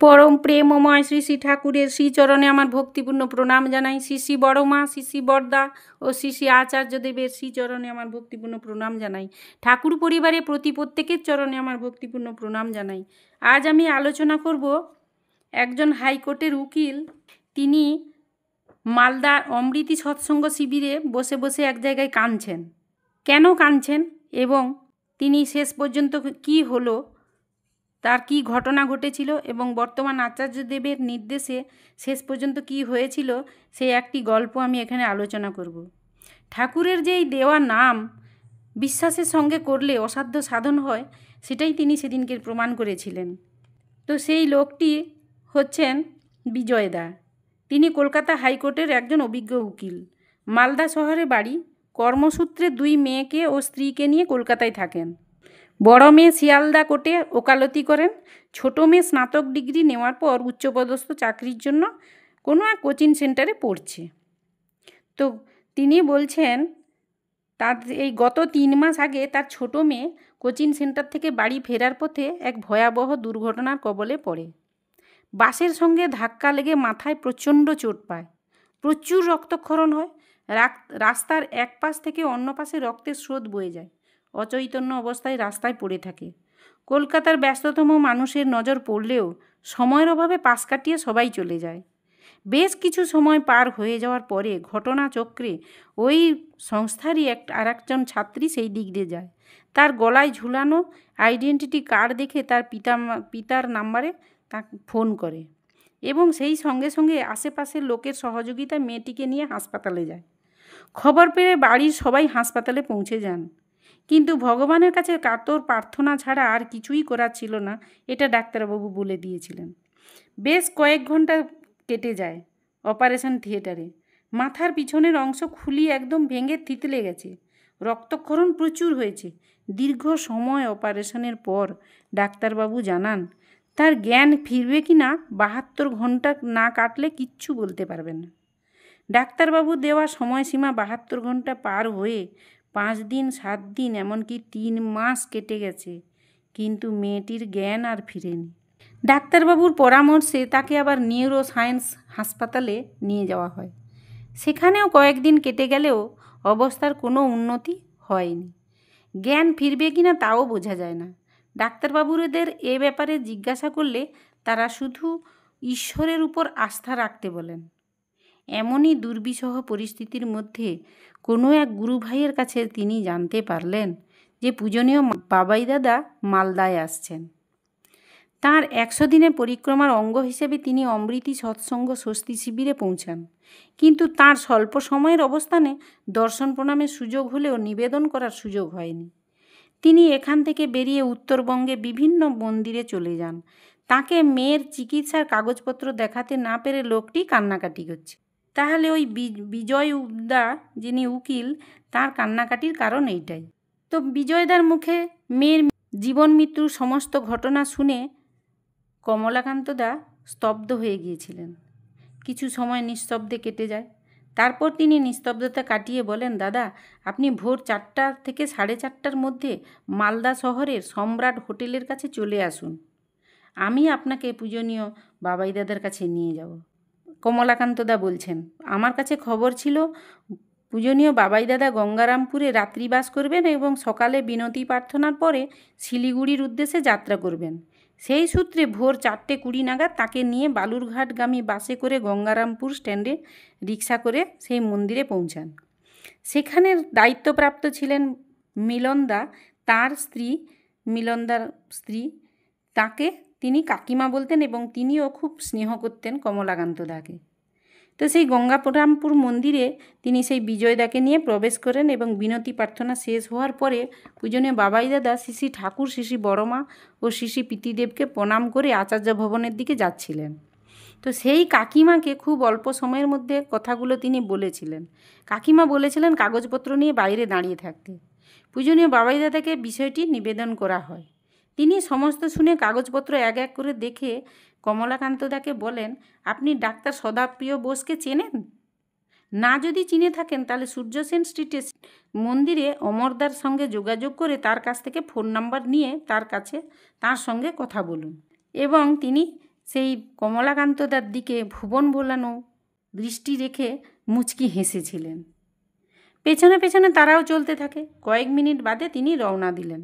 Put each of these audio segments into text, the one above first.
परम प्रेममय श्री श्री ठाकुरेर श्रीचरणे आमार भक्तिपूर्ण प्रणाम जानाई। श्री श्री बड़मा, श्री श्री बड़दा और श्री श्री आचार्यदेवेर श्रीचरणे आमार भक्तिपूर्ण प्रणाम जानाई। ठाकुर परिवारेर प्रति प्रत्येकेर चरणे आमार भक्तिपूर्ण प्रणाम जानाई। आज आमी आलोचना करब एकजन हाईकोर्टेर उकिल, तिनी मालदार अमृति सत्संग शिबिरे बसे बसे एक जायगाय काँदछेन। केन काँदछेन एबं तिनी शेष पर्यन्त कि हलो, तार की घटना घटेछिलो एबं बर्तमान आचार्यदेवेर निर्देशे शेष पर्यन्त कि हयेछिलो सेई एकटी गल्प आमी एखाने आलोचना करब। ठाकुरेर जे देवा नाम विश्वासेर संगे करले असाध्य साधन हय, सेटाई तिनी सेदिनके प्रमाण करेछिलेन। तो सेई लोकटी हच्छेन बिजय दा। तिनी कलकाता हाईकोर्टेर एकजन अभिज्ञ उकिल। मालदा शहरे बाड़ी। कर्मसूत्रे दुई मेयेके ओ स्त्रीके निये कलकाताय थाकेन। बड़ मेये शियालदा कोर्टे ओकालती करेन। छोटो मेये स्नातक डिग्री नेওয়ার पर उच्चपदस्थ चाकरिर जन्य कोनो एक कोचिंग सेंटारे पढ़छे। तो तिनी बोलछेन तार एई गत 3 मास आगे तार छोटो मेये कोचिंग सेंटार थेके बाड़ी फेरार पथे एक भयाबह दुर्घटनार कबले पड़े। बासेर संगे धाक्का लेगे माथाय प्रचंड चोट पाय। प्रचुर रक्तक्षरण हय। रास्तार एक पाश थेके अन्य पाशे रक्तेर स्रोत बয়ে যায়। अचैतन्य अवस्थाय रास्ताय पड़े थाके। कलकातार व्यस्ततम मानुषेर नजर पड़लेও समয়ের অভাবে पाश काटिয়ে सबाई चले যায়। बेश किछु समय पार হয়ে যাওয়ার পরে ঘটনাচক্রে ওই সংস্থারই আরেকজন ছাত্রী সেই দিক দিয়ে যায়। তার গলায় ঝুলানো আইডেন্টিটি কার্ড দেখে তার পিতার নাম্বারে তাকে ফোন করে এবং সেই সঙ্গে সঙ্গে আশেপাশের লোকের সহযোগিতায় মেয়েটিকে নিয়ে হাসপাতালে যায়। খবর পেয়ে বাড়ির সবাই হাসপাতালে পৌঁছে যান, কিন্তু ভগবানের কাছে কাতর প্রার্থনা ছাড়া আর কিছুই করার ছিল না, এটা ডাক্তারবাবু বলে দিয়েছিলেন। বেশ কয়েক ঘন্টা কেটে যায় অপারেশন থিয়েটারে। মাথার পিছনের অংশ খুলিয়ে একদম ভেঙে থিতলে গেছে। রক্তক্ষরণ প্রচুর হয়েছে। দীর্ঘ সময় অপারেশনের পর ডাক্তারবাবু জানান তার জ্ঞান ফিরবে কি না 72 ঘন্টা না কাটলে কিচ্ছু বলতে পারবেন না। ডাক্তারবাবু দেওয়া সময়সীমা 72 ঘন্টা পার হয়ে 5 দিন 7 দিন এমনকি 3 মাস কেটে গেছে, কিন্তু মেয়েটির জ্ঞান আর ফিরেনি। ডাক্তারবাবুর পরামর্শে তাকে আবার নিউরো সায়েন্স হাসপাতালে নিয়ে যাওয়া হয়। সেখানেও কয়েকদিন কেটে গেলেও অবস্থার কোনো উন্নতি হয়নি। জ্ঞান ফিরবে কিনা তাও বোঝা যায় না। ডাক্তারবাবুদের এ ব্যাপারে জিজ্ঞাসা করলে তারা শুধু ঈশ্বরের উপর আস্থা রাখতে বলেন। এমনই দুর্বিষহ পরিস্থিতির মধ্যে কোনো এক গুরু ভাইয়ের কাছে তিনি জানতে পারলেন যে পূজনীয় বাবাই দাদা মালদায় আসছেন। তাঁর 100 দিনের পরিক্রমার অঙ্গ হিসেবে তিনি অমৃতি সৎসঙ্গ স্বস্তি শিবিরে পৌঁছান, কিন্তু তাঁর স্বল্প সময়ের অবস্থানে দর্শন প্রণামের সুযোগ হলেও নিবেদন করার সুযোগ হয়নি। তিনি এখান থেকে বেরিয়ে উত্তরবঙ্গে বিভিন্ন মন্দিরে চলে যান। তাকে মেয়ের চিকিৎসার কাগজপত্র দেখাতে না পেরে লোকটি কান্নাকাটি করছে। তাহলে ওই বিজয় দা যিনি উকিল, তার কান্নাকাটির কারণ এইটাই। তো বিজয়দার মুখে মেয়ের জীবন মৃত্যুর সমস্ত ঘটনা শুনে কমলাকান্ত দা স্তব্ধ হয়ে গিয়েছিলেন। কিছু সময় নিস্তব্ধে কেটে যায়। তারপর তিনি নিস্তব্ধতা কাটিয়ে বলেন, দাদা আপনি ভোর 4টা থেকে 4:30টার মধ্যে মালদা শহরের সম্রাট হোটেলের কাছে চলে আসুন। আমি আপনাকে পূজনীয় বাবাই দাদার কাছে নিয়ে যাব। কমলাকান্ত দা বলছেন, আমার কাছে খবর ছিল পূজনীয় বাবাই দাদা গঙ্গারামপুরে রাত্রিবাস করবেন এবং সকালে বিনতি প্রার্থনার পরে শিলিগুড়ির উদ্দেশ্যে যাত্রা করবেন। সেই সূত্রে ভোর 4:20 নাগাদ তাকে নিয়ে বালুরঘাটগামী বাসে করে গঙ্গারামপুর স্ট্যান্ডে রিক্সা করে সেই মন্দিরে পৌঁছান। সেখানে দায়িত্বপ্রাপ্ত ছিলেন মিলনদা, তার স্ত্রী, মিলনদার স্ত্রী। তাকে তিনি কাকিমা বলতেন এবং তিনিও খুব স্নেহ করতেন কমলাকান্ত দাকে। তো সেই গঙ্গারামপুর মন্দিরে তিনি সেই বিজয়দাকে নিয়ে প্রবেশ করেন এবং বিনতি প্রার্থনা শেষ হওয়ার পরে পূজনীয় বাবাই দাদা শ্রী শ্রী ঠাকুর, শ্রী শ্রী বড়মা ও শ্রী শ্রী পিতৃদেবকে প্রণাম করে আচার্য ভবনের দিকে যাচ্ছিলেন। তো সেই কাকিমাকে খুব অল্প সময়ের মধ্যে কথাগুলো তিনি বলেছিলেন। কাকিমা বলেছিলেন কাগজপত্র নিয়ে বাইরে দাঁড়িয়ে থাকতে। পূজনীয় বাবাই দাদাকে বিষয়টি নিবেদন করা হয়। তিনি সমস্ত শুনে কাগজপত্র এক এক করে দেখে কমলাকান্ত দাকে বলেন, আপনি ডাক্তার সদাপ্রিয় বোসকে চেনেন? না যদি চিনে থাকেন তাহলে সূর্যসেন স্ট্রিটে মন্দিরে অমরদার সঙ্গে যোগাযোগ করে তার কাছ থেকে ফোন নাম্বার নিয়ে তার সঙ্গে কথা বলুন এবং তিনি সেই কমলাকান্তদার দিকে ভুবন ভোলানো দৃষ্টি রেখে মুচকি হেসেছিলেন। পেছনে পেছনে তারাও চলতে থাকে। কয়েক মিনিট বাদে তিনি রওনা দিলেন।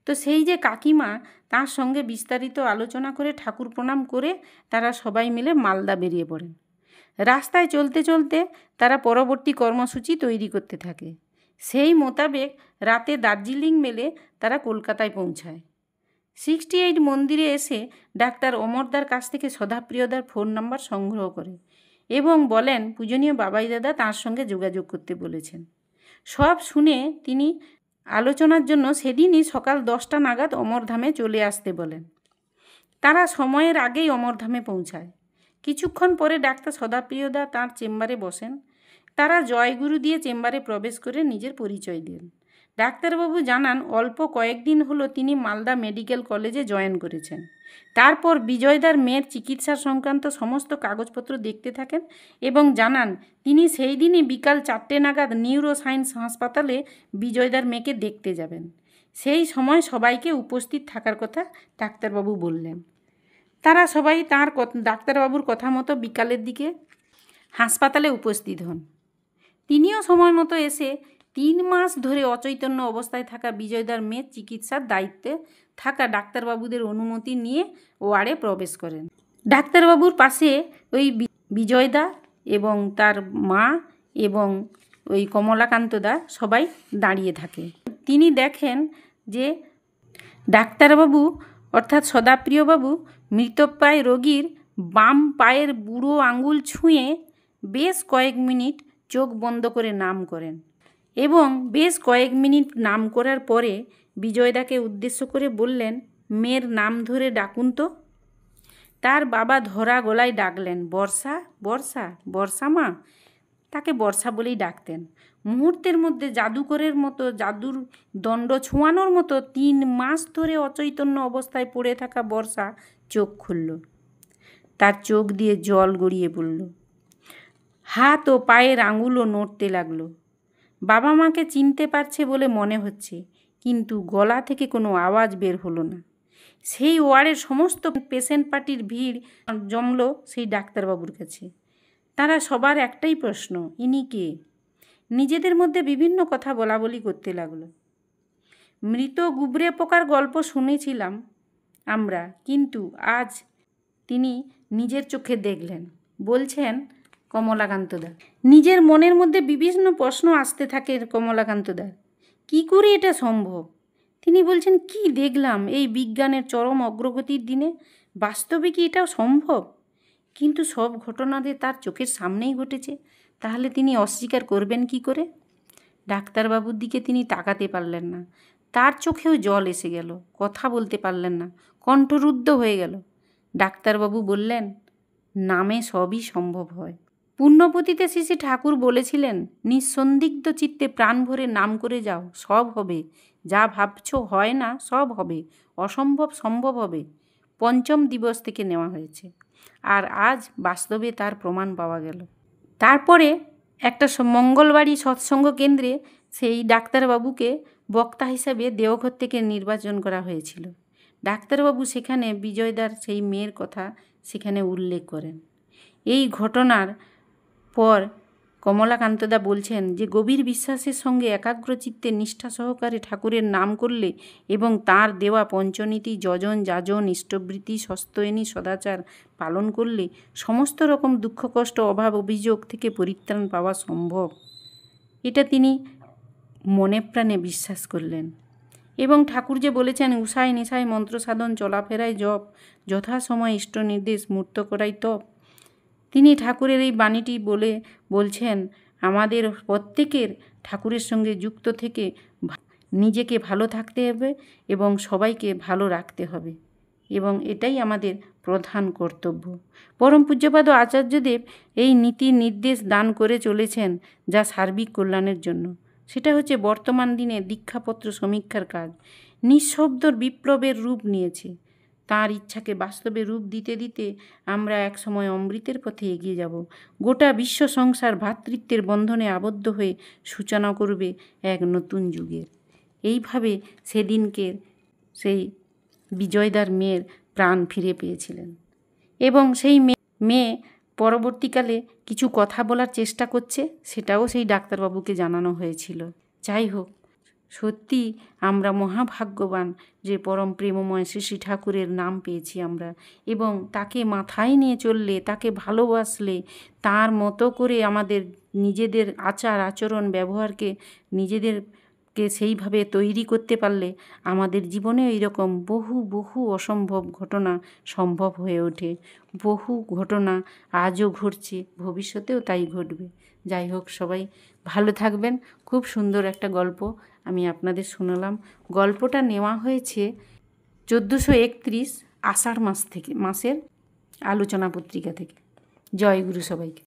তো সেই যে কাকিমা, তার সঙ্গে বিস্তারিত আলোচনা করে ঠাকুর প্রণাম করে তারা সবাই মিলে মালদা বেরিয়ে পড়েন। রাস্তায় চলতে চলতে তারা পরবর্তী কর্মসূচি তৈরি করতে থাকে। সেই মোতাবেক রাতে দার্জিলিং মেলে তারা কলকাতায় পৌঁছায়। 68 মন্দিরে এসে ডাক্তার অমরদার কাছ থেকে সদাপ্রিয়দার ফোন নাম্বার সংগ্রহ করে এবং বলেন পূজনীয় বাবাই দাদা তাঁর সঙ্গে যোগাযোগ করতে বলেছেন। সব শুনে তিনি আলোচনার জন্য সেদিনই সকাল 10টা নাগাদ অমরধামে চলে আসতে বলেন। তারা সময়ের আগেই অমরধামে পৌঁছায়। কিছুক্ষণ পরে ডাক্তার সদাপ্রিয়দা তাঁর চেম্বারে বসেন। তারা জয়গুরু দিয়ে চেম্বারে প্রবেশ করে নিজের পরিচয় দেন। ডাক্তারবাবু জানান অল্প কয়েকদিন হলো তিনি মালদা মেডিকেল কলেজে জয়েন করেছেন। তারপর বিজয়দার মেয়ের চিকিৎসা সংক্রান্ত সমস্ত কাগজপত্র দেখতে থাকেন এবং জানান তিনি সেই দিনই বিকাল 4টে নাগাদ নিউরো সায়েন্স হাসপাতালে বিজয়দার মেয়েকে দেখতে যাবেন। সেই সময় সবাইকে উপস্থিত থাকার কথা ডাক্তারবাবু বললেন। তারা সবাই তাঁর ডাক্তারবাবুর কথা মতো বিকালের দিকে হাসপাতালে উপস্থিত হন। তিনিও সময় মতো এসে 3 মাস ধরে অচৈতন্য অবস্থায় থাকা বিজয়দার মেয়ের চিকিৎসার দায়িত্বে থাকা ডাক্তারবাবুদের অনুমতি নিয়ে ওয়ার্ডে প্রবেশ করেন। ডাক্তারবাবুর পাশে ওই বিজয়দা এবং তার মা এবং ওই কমলাকান্তদা সবাই দাঁড়িয়ে থাকে। তিনি দেখেন যে ডাক্তারবাবু অর্থাৎ সদাপ্রিয়বাবু মৃতপ্রায় রোগীর বাম পায়ের বুড়ো আঙুল ছুঁয়ে বেশ কয়েক মিনিট চোখ বন্ধ করে নাম করেন এবং বেশ কয়েক মিনিট নাম করার পরে বিজয়দাকে উদ্দেশ্য করে বললেন, মেয়ের নাম ধরে ডাকুন তো। তার বাবা ধরা গলায় ডাকলেন, বর্ষা, বর্ষা, বর্ষা মা। তাকে বর্ষা বলেই ডাকতেন। মুহূর্তের মধ্যে জাদুকরের মতো, জাদুর দণ্ড ছোঁয়ানোর মতো 3 মাস ধরে অচৈতন্য অবস্থায় পড়ে থাকা বর্ষা চোখ খুলল। তার চোখ দিয়ে জল গড়িয়ে পড়ল। হাত ও পায়ের আঙুলও নড়তে লাগলো। বাবা মাকে চিনতে পারছে বলে মনে হচ্ছে, কিন্তু গলা থেকে কোনো আওয়াজ বের হলো না। সেই ওয়ার্ডের সমস্ত পেশেন্ট পার্টির ভিড় জমল সেই ডাক্তারবাবুর কাছে। তারা সবার একটাই প্রশ্ন, ইনি কে? নিজেদের মধ্যে বিভিন্ন কথা বলাবলি করতে লাগলো। মৃত গুবরে পোকার গল্প শুনেছিলাম আমরা, কিন্তু আজ তিনি নিজের চোখে দেখলেন, বলছেন কমলাকান্তদা। নিজের মনের মধ্যে বিভিন্ন প্রশ্ন আসতে থাকে কমলাকান্তদার। কি করে এটা সম্ভব? তিনি বলছেন, কি দেখলাম এই বিজ্ঞানের চরম অগ্রগতির দিনে? বাস্তবে কি এটাও সম্ভব? কিন্তু সব ঘটনাতে তার চোখের সামনেই ঘটেছে, তাহলে তিনি অস্বীকার করবেন কি করে? ডাক্তারবাবুর দিকে তিনি তাকাতে পারলেন না। তার চোখেও জল এসে গেল, কথা বলতে পারলেন না, কণ্ঠরুদ্ধ হয়ে গেল। ডাক্তারবাবু বললেন, নামে সবই সম্ভব হয়। পুণ্যপতিতে শ্রী ঠাকুর বলেছিলেন, নিঃসন্দিগ্ধ চিত্তে প্রাণ ভরে নাম করে যাও, সব হবে। যা ভাবছ হয় না, সব হবে। অসম্ভব সম্ভব হবে। 5ম দিবস থেকে নেওয়া হয়েছে, আর আজ বাস্তবে তার প্রমাণ পাওয়া গেল। তারপরে একটা মঙ্গলবাড়ি সৎসঙ্গ কেন্দ্রে সেই ডাক্তারবাবুকে বক্তা হিসাবে দেওঘর থেকে নির্বাচন করা হয়েছিল। ডাক্তারবাবু সেখানে বিজয়দার সেই মেয়ের কথা সেখানে উল্লেখ করেন। এই ঘটনার পর কমলাকান্তদা বলছেন যে গভীর বিশ্বাসের সঙ্গে একাগ্রচিত্তে নিষ্ঠা সহকারে ঠাকুরের নাম করলে এবং তাঁর দেওয়া পঞ্চনীতি, যজন, যাজন, ইষ্টবৃত্তি, সস্তয়নী, সদাচার পালন করলে সমস্ত রকম দুঃখ, কষ্ট, অভাব, অভিযোগ থেকে পরিত্রাণ পাওয়া সম্ভব। এটা তিনি মনে প্রাণে বিশ্বাস করলেন। এবং ঠাকুর যে বলেছেন, উষায় নিশায় মন্ত্র সাধন, চলাফেরায় জপ, যথাসময় ইষ্ট নির্দেশ, মূর্ত করাই তপ। তিনি ঠাকুরের এই বাণীটি বলছেন আমাদের প্রত্যেকের ঠাকুরের সঙ্গে যুক্ত থেকে নিজেকে ভালো থাকতে হবে এবং সবাইকে ভালো রাখতে হবে, এবং এটাই আমাদের প্রধান কর্তব্য। পরম পূজ্যপাদ আচার্যদেব এই নীতি নির্দেশ দান করে চলেছেন, যা সার্বিক কল্যাণের জন্য। সেটা হচ্ছে বর্তমান দিনে দীক্ষাপত্র সমীক্ষার কাজ নিঃশব্দ বিপ্লবের রূপ নিয়েছে। তাঁর ইচ্ছাকে বাস্তবে রূপ দিতে দিতে আমরা এক সময় অমৃতের পথে এগিয়ে যাব। গোটা বিশ্ব সংসার ভ্রাতৃত্বের বন্ধনে আবদ্ধ হয়ে সূচনা করবে এক নতুন যুগের। এইভাবে সেদিনকে সেই বিজয়দার মেয়ের প্রাণ ফিরে পেয়েছিলেন। এবং সেই মেয়ে পরবর্তীকালে কিছু কথা বলার চেষ্টা করছে, সেটাও সেই ডাক্তারবাবুকে জানানো হয়েছিল। যাই হোক, সত্যি আমরা মহাভাগ্যবান যে পরম প্রেমময় শ্রী শ্রী ঠাকুরের নাম পেয়েছি আমরা, এবং তাকে মাথায় নিয়ে চললে, তাকে ভালোবাসলে, তার মতো করে আমাদের নিজেদের আচার আচরণ ব্যবহারকে নিজেদেরকে সেইভাবে তৈরি করতে পারলে আমাদের জীবনে এইরকম বহু বহু অসম্ভব ঘটনা সম্ভব হয়ে ওঠে। বহু ঘটনা আজও ঘটছে, ভবিষ্যতেও তাই ঘটবে। যাই হোক, সবাই ভালো থাকবেন। খুব সুন্দর একটা গল্প আমি আপনাদের শোনালাম। গল্পটা নেওয়া হয়েছে 1431 আষাঢ় মাসের আলোচনা পত্রিকা থেকে। জয় গুরু সবাইকে।